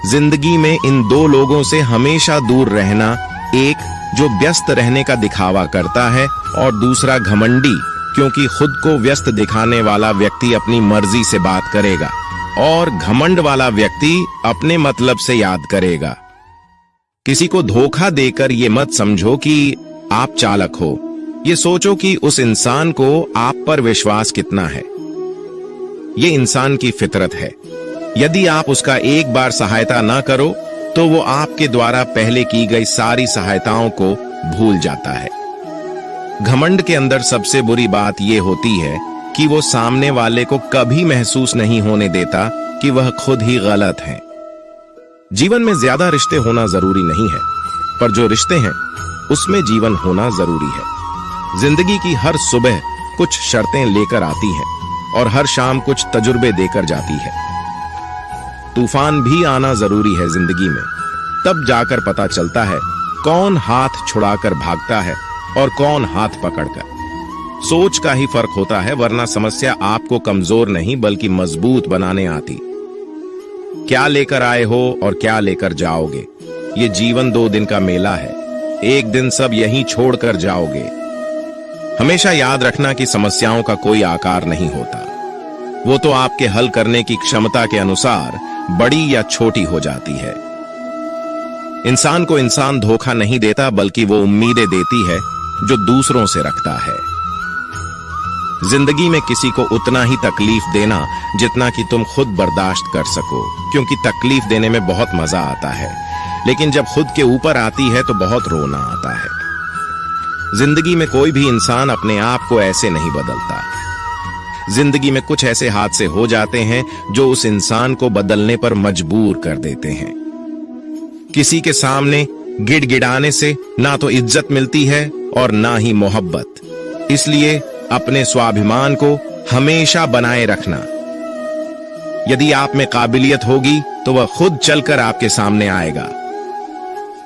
जिंदगी में इन दो लोगों से हमेशा दूर रहना, एक जो व्यस्त रहने का दिखावा करता है और दूसरा घमंडी, क्योंकि खुद को व्यस्त दिखाने वाला व्यक्ति अपनी मर्जी से बात करेगा और घमंड वाला व्यक्ति अपने मतलब से याद करेगा। किसी को धोखा देकर ये मत समझो कि आप चालाक हो, ये सोचो कि उस इंसान को आप पर विश्वास कितना है। ये इंसान की फितरत है। यदि आप उसका एक बार सहायता ना करो तो वो आपके द्वारा पहले की गई सारी सहायताओं को भूल जाता है। घमंड के अंदर सबसे बुरी बात यह होती है कि वो सामने वाले को कभी महसूस नहीं होने देता कि वह खुद ही गलत है। जीवन में ज्यादा रिश्ते होना जरूरी नहीं है, पर जो रिश्ते हैं उसमें जीवन होना जरूरी है। जिंदगी की हर सुबह कुछ शर्तें लेकर आती है और हर शाम कुछ तजुर्बे देकर जाती है। तूफान भी आना जरूरी है जिंदगी में, तब जाकर पता चलता है कौन हाथ छुड़ाकर भागता है और कौन हाथ पकड़कर। सोच का ही फर्क होता है, वरना समस्या आपको कमजोर नहीं बल्कि मजबूत बनाने आती। क्या लेकर आए हो और क्या लेकर जाओगे, ये जीवन 2 दिन का मेला है। एक दिन सब यहीं छोड़कर जाओगे। हमेशा याद रखना कि समस्याओं का कोई आकार नहीं होता, वो तो आपके हल करने की क्षमता के अनुसार बड़ी या छोटी हो जाती है। इंसान को इंसान धोखा नहीं देता, बल्कि वो उम्मीदें देती है जो दूसरों से रखता है। जिंदगी में किसी को उतना ही तकलीफ देना जितना कि तुम खुद बर्दाश्त कर सको, क्योंकि तकलीफ देने में बहुत मजा आता है, लेकिन जब खुद के ऊपर आती है तो बहुत रोना आता है। जिंदगी में कोई भी इंसान अपने आप को ऐसे नहीं बदलता। जिंदगी में कुछ ऐसे हादसे हो जाते हैं जो उस इंसान को बदलने पर मजबूर कर देते हैं। किसी के सामने गिड़गिड़ाने से ना तो इज्जत मिलती है और ना ही मोहब्बत। इसलिए अपने स्वाभिमान को हमेशा बनाए रखना। यदि आप में काबिलियत होगी तो वह खुद चलकर आपके सामने आएगा।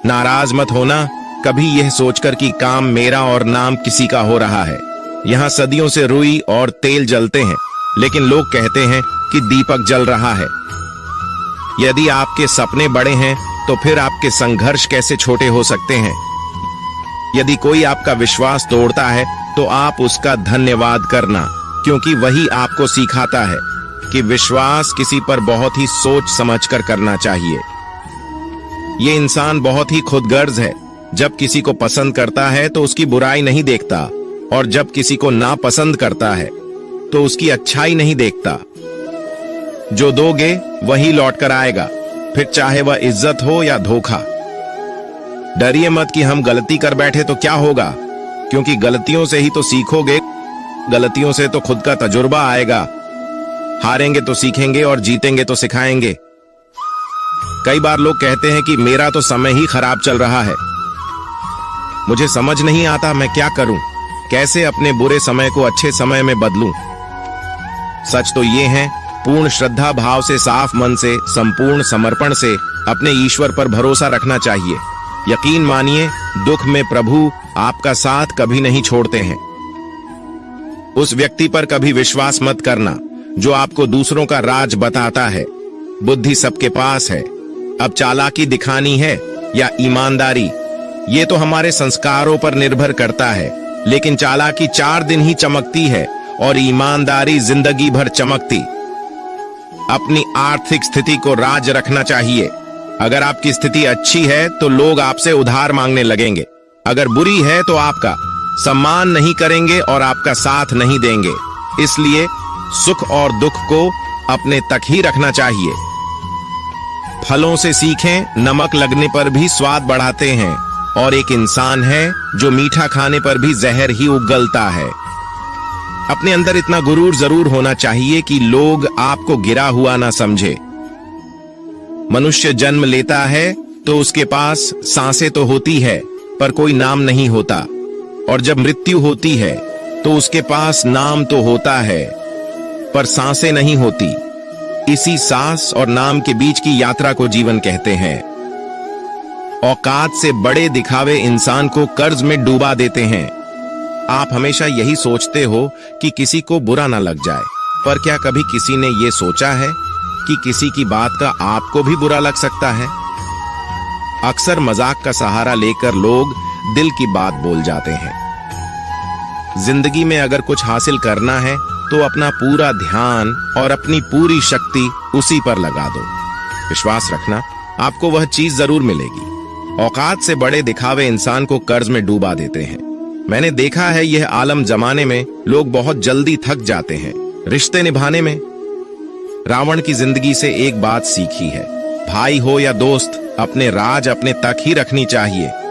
नाराज मत होना कभी यह सोचकर कि काम मेरा और नाम किसी का हो रहा है। यहां सदियों से रुई और तेल जलते हैं, लेकिन लोग कहते हैं कि दीपक जल रहा है। यदि आपके सपने बड़े हैं तो फिर आपके संघर्ष कैसे छोटे हो सकते हैं। यदि कोई आपका विश्वास तोड़ता है तो आप उसका धन्यवाद करना, क्योंकि वही आपको सिखाता है कि विश्वास किसी पर बहुत ही सोच समझकर करना चाहिए। ये इंसान बहुत ही खुदगर्ज है। जब किसी को पसंद करता है तो उसकी बुराई नहीं देखता, और जब किसी को नापसंद करता है तो उसकी अच्छाई नहीं देखता। जो दोगे वही लौट कर आएगा, फिर चाहे वह इज्जत हो या धोखा। डरिए मत कि हम गलती कर बैठे तो क्या होगा, क्योंकि गलतियों से ही तो सीखोगे। गलतियों से तो खुद का तजुर्बा आएगा। हारेंगे तो सीखेंगे और जीतेंगे तो सिखाएंगे। कई बार लोग कहते हैं कि मेरा तो समय ही खराब चल रहा है। मुझे समझ नहीं आता मैं क्या करूं, कैसे अपने बुरे समय को अच्छे समय में बदलूं। सच तो ये है, पूर्ण श्रद्धा भाव से, साफ मन से, संपूर्ण समर्पण से अपने ईश्वर पर भरोसा रखना चाहिए। यकीन मानिए, दुख में प्रभु आपका साथ कभी नहीं छोड़ते हैं। उस व्यक्ति पर कभी विश्वास मत करना जो आपको दूसरों का राज बताता है। बुद्धि सबके पास है, अब चालाकी दिखानी है या ईमानदारी, ये तो हमारे संस्कारों पर निर्भर करता है। लेकिन चालाकी 4 दिन ही चमकती है और ईमानदारी जिंदगी भर चमकती। अपनी आर्थिक स्थिति को राज रखना चाहिए। अगर आपकी स्थिति अच्छी है तो लोग आपसे उधार मांगने लगेंगे, अगर बुरी है तो आपका सम्मान नहीं करेंगे और आपका साथ नहीं देंगे। इसलिए सुख और दुख को अपने तक ही रखना चाहिए। फलों से सीखें, नमक लगने पर भी स्वाद बढ़ाते हैं, और एक इंसान है जो मीठा खाने पर भी जहर ही उगलता है। अपने अंदर इतना गुरूर जरूर होना चाहिए कि लोग आपको गिरा हुआ ना समझे। मनुष्य जन्म लेता है तो उसके पास सांसें तो होती है पर कोई नाम नहीं होता, और जब मृत्यु होती है तो उसके पास नाम तो होता है पर सांसें नहीं होती। इसी सांस और नाम के बीच की यात्रा को जीवन कहते हैं। औकात से बड़े दिखावे इंसान को कर्ज में डूबा देते हैं। आप हमेशा यही सोचते हो कि किसी को बुरा ना लग जाए, पर क्या कभी किसी ने ये सोचा है कि किसी की बात का आपको भी बुरा लग सकता है। अक्सर मजाक का सहारा लेकर लोग दिल की बात बोल जाते हैं। जिंदगी में अगर कुछ हासिल करना है तो अपना पूरा ध्यान और अपनी पूरी शक्ति उसी पर लगा दो। विश्वास रखना, आपको वह चीज जरूर मिलेगी। औकात से बड़े दिखावे इंसान को कर्ज में डूबा देते हैं। मैंने देखा है यह आलम जमाने में लोग बहुत जल्दी थक जाते हैं रिश्ते निभाने में। रावण की जिंदगी से एक बात सीखी है, भाई हो या दोस्त, अपने राज अपने तक ही रखनी चाहिए।